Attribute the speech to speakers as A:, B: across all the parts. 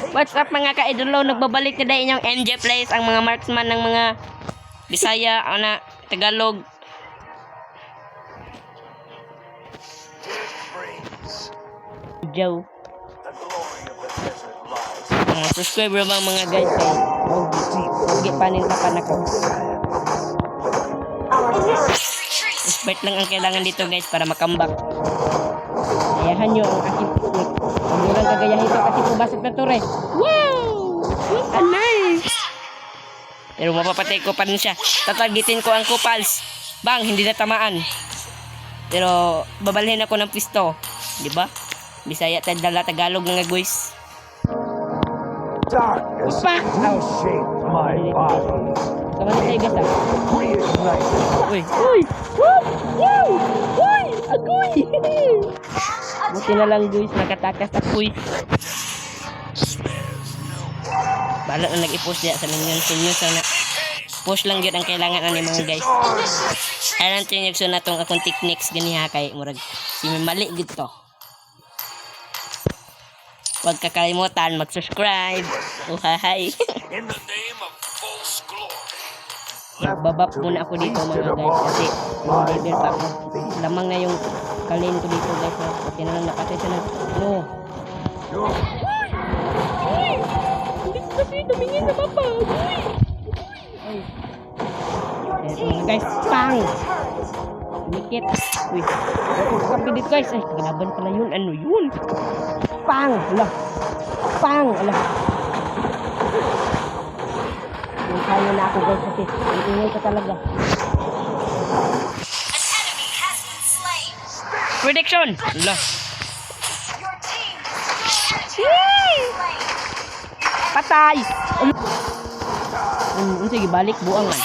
A: What's up mga ka-idolo? Nagbabalik na dahil inyong MJ Plays, ang mga marksman ng mga Bisaya, Tagalog. Joe. Subscriber ba mga guys kay Huwag panin ka pa na ko. Expert lang ang kailangan dito guys para makambak. Ayahan nyo ang aking technique. Huwag nyo lang kagayahin ito kasi pubasok na tore. Wow! Nice! Pero mapapatay ko pa rin siya. Tatargetin ko ang kupals. Bang! Hindi na tamaan. Pero babalhin ako ng pisto. Diba? Bisaya at Tagalog mga guys.
B: Darkness will shape my body.
A: Kaman tayo guys ah.
B: Reignite.
A: Uy! Uy! Woo! Wow! Uy! Agoy! Buti na lang guys, nakatakas ako'y. Bala na nag-i-post niya sa minyo sana. Post lang yun ang kailangan ani mga guys. Alam niyo yung na itong akong techniques ganiha kay murag si mali dito. Huwag kakalimutan mag-subscribe. Uhahay.
B: In the name of false glory.
A: Nagbabap muna ako dito mga guys kasi yung level pa ako. Lamang na yung kalin ko dito guys. Kasi na lang nakatay siya na. No. Uy! Hindi ko kasi tumingin na mapa. Uy! Mga guys, pang! Mikit. Uy. Kapi dito guys. Ay, kalaban pala yun. Ano yun? Pang! Ala. Pang! Ala. Yung kaya na ako guys kasi ingay ka talaga. Prediction! Ala. Patay! Sige, balik buangan.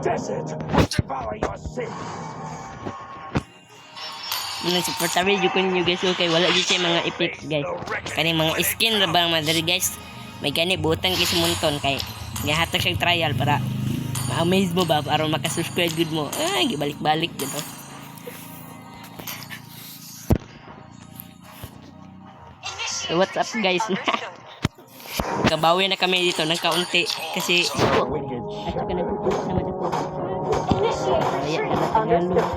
B: Desert will devour your sin.
A: Support sa video ko ninyo guys. Okay, wala dito siya mga effects guys. Kani mga skin na ba mga dari guys. May gani butang kay sumunton kay gahatag siyang trial para ma-amaze mo ba para makasubscribe good mo. Ay, gibalik-balik dito. So what's up guys? Kabawi na kami dito ng kaunti kasi at saka nagpupunta naman ako. Kaya na Tagalog.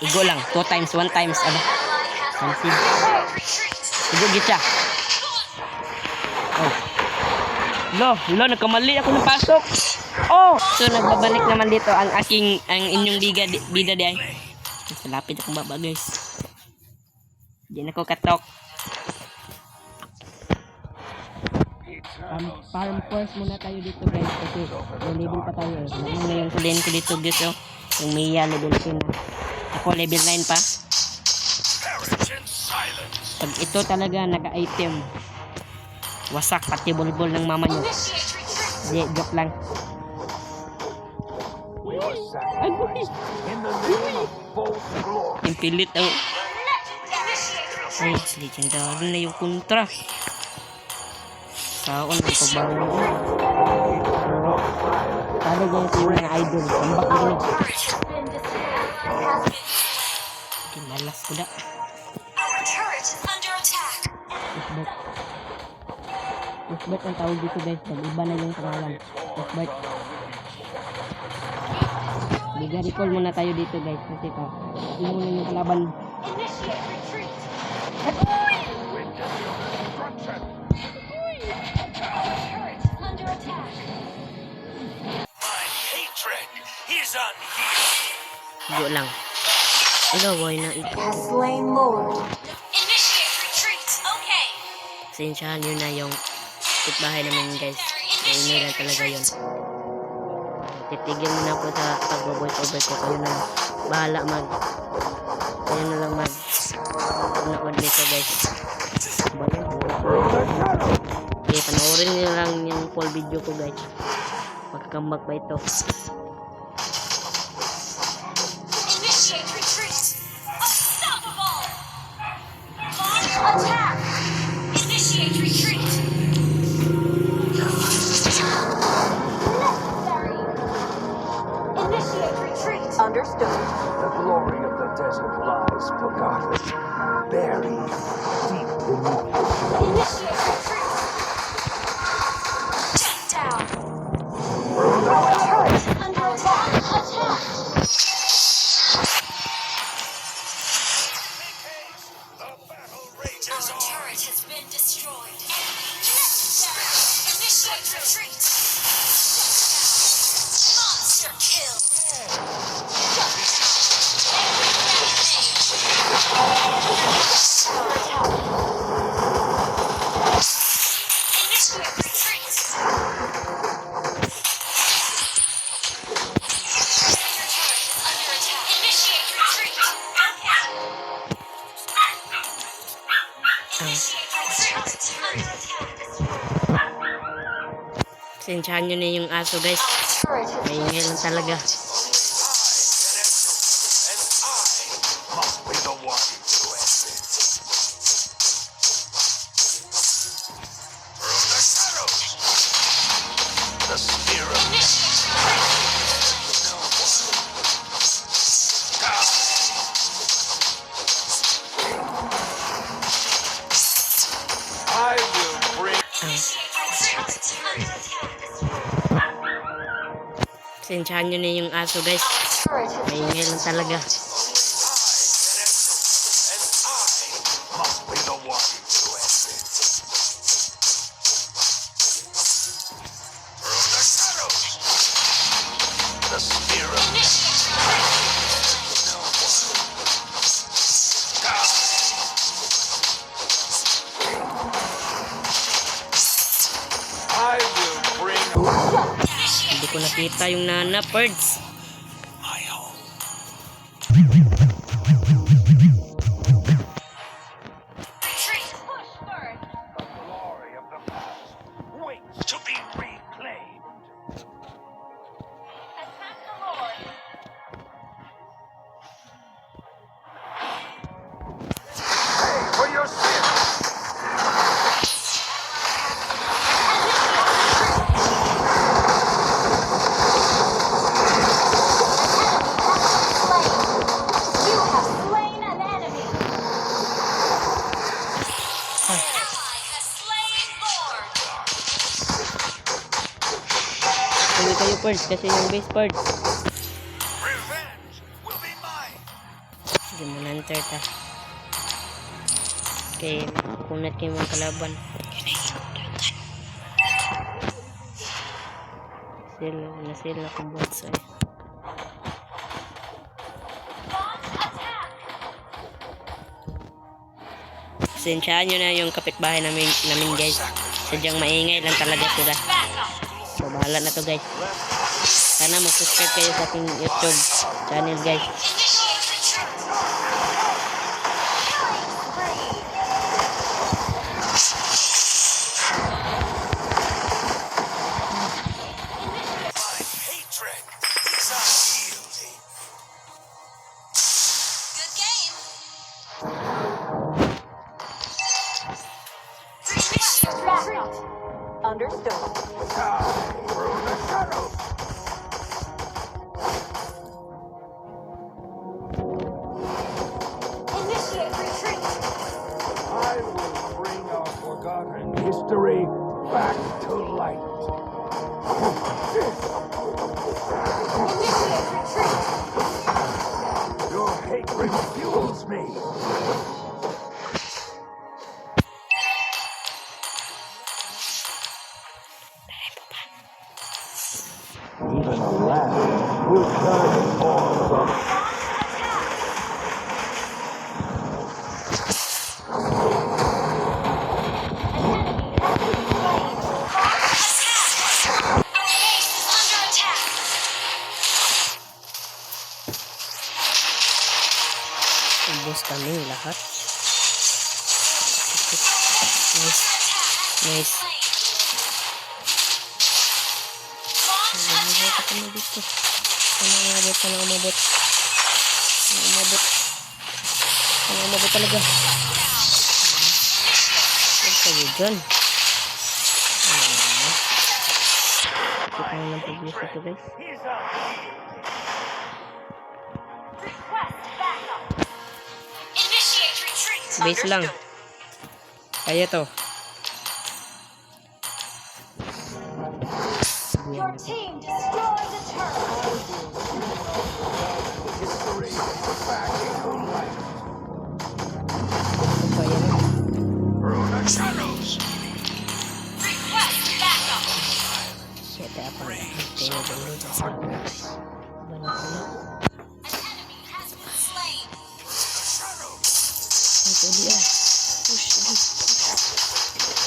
A: Igo lang, 2 times, 1 times, ano? Pansin. Igo gitsa. Oh. Lo, nagkamali ako ng pasok. Oh! So, nagbabalik naman dito ang inyong bida di ay. Salapit akong baba, guys. Diyan ako katok. Farm first muna tayo dito, guys. Kasi may level pa tayo. Lamang na yung kulin ko dito, guys, oh. Yung Mia, level 10 na. Ako level 9 pa. Pag ito talaga naka-item, wasak pati bulbul ng mama nyo. Di, joke lang. Agoy! Yung pilit ang... Ay, legendary na yung kontra. Saon ang pagbago. Talaga yung mga idol. Tambak na gini. Malas ko da. Pusbert ang tawag dito guys. Iba na yung pangalan. Pusbert. Biga-recall muna tayo dito guys. Kasi pa, muna yung kalaban. Go lang. Igaway na ito. Sensyahan yun na yung bahay namin guys. Maingay lang talaga yun. Titigil muna po sa pag-voice-over ko. Kayo na bahala kayo na lang mag nito guys. Okay, panoorin nyo lang yung full video ko guys. Magkakambak pa ito.
B: Understood. The glory of the desert lies
A: Sensyahan nyo na yung aso guys. Maingay lang talaga.
B: Must be the one to end this. Through the shadows. The spear of no one. I will bring.
A: Sensyahan nyo na yung aso guys. Maingay lang talaga.
B: Must be the one to end this. Through the shadows. The spear of no one. I will bring
A: Hindi ko nakita yung nana birds.
B: my home. The glory of the past waits to be reclaimed. Pay for your sins.
C: You have slain an enemy. Ally has slain Lord.
A: Tuloy kayo birds kasi yung base birds.
B: Revenge will be mine.
A: Hindi mo nanter ta. Okay, kunat kayo mga kalaban. Sila ko bots ay. Sensyahan nyo na yung kapitbahay namin guys. Sadyang maingay lang talaga sila. So bahala na to guys. Sana mag-subscribe kayo sa aking YouTube channel guys.
B: Hatred is unyielding.
C: Good game. Retreat. Understood.
B: Through the shadows.
C: Initiate retreat.
B: I will bring our forgotten history back to light.
C: Initiate retreat.
B: Your hatred fuels me. Even a lamb will turn more from
C: Our base is under attack.
A: Ubos kami lahat. Nice. Nice. Nagagawin ka kami dito. Sana umabot. Sana umabot. Sana umabot. Sana umabot talaga. Huwag kayo dyan. Kita mo lang pag-views ito guys.
B: he's up.
C: Request backup. Initiate retreat.
A: Base lang. Kaya to.
C: Your team destroyed the turret.
B: History back to light.
A: Kaya na.
B: Through the shadows.
C: Request backup.
A: Siyete apa na. Kaya na doon sa
B: Darkness.
A: Bala pala.
C: An enemy has been slain.
B: Shadows.
A: Ay, pwede ah. Push, sige.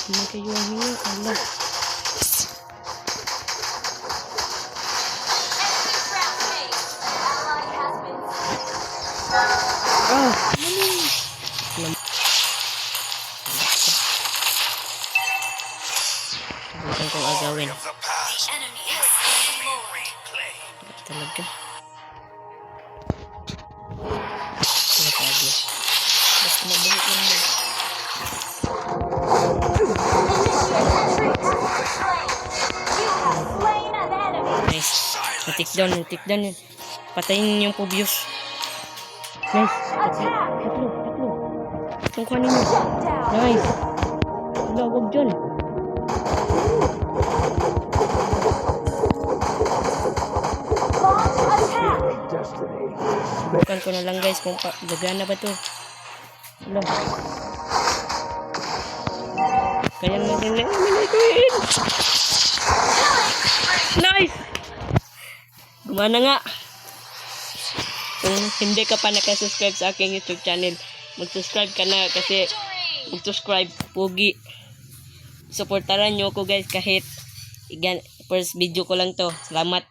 A: Hindi kayo ang hinga. Allah.
C: Enemy ground base. An ally has been slain.
A: Ah! Mali!
C: enemy is slain Lord.
A: Talaga. Talaga. Basta mabuhit lang mo.
C: Initiate entry. You have slain an enemy.
A: Nice. Na-take down yun. Patayin yung Pubius. Nice.
C: Attack.
A: Tatlo. Itong kanin mo.
C: Shut down.
A: Nice. Wala, huwag dyan.
C: Launch attack.
B: Destiny.
A: Bukan ko na lang guys kung gagana ba to. Wala. Kaya natin na eliminatein. Nice! Gumana nga. Kung hindi ka pa nakasubscribe sa aking YouTube channel, mag-subscribe ka na kasi
C: Victory.
A: mag-subscribe, pogi. Supportaran nyo ako guys kahit first video ko lang to. Salamat.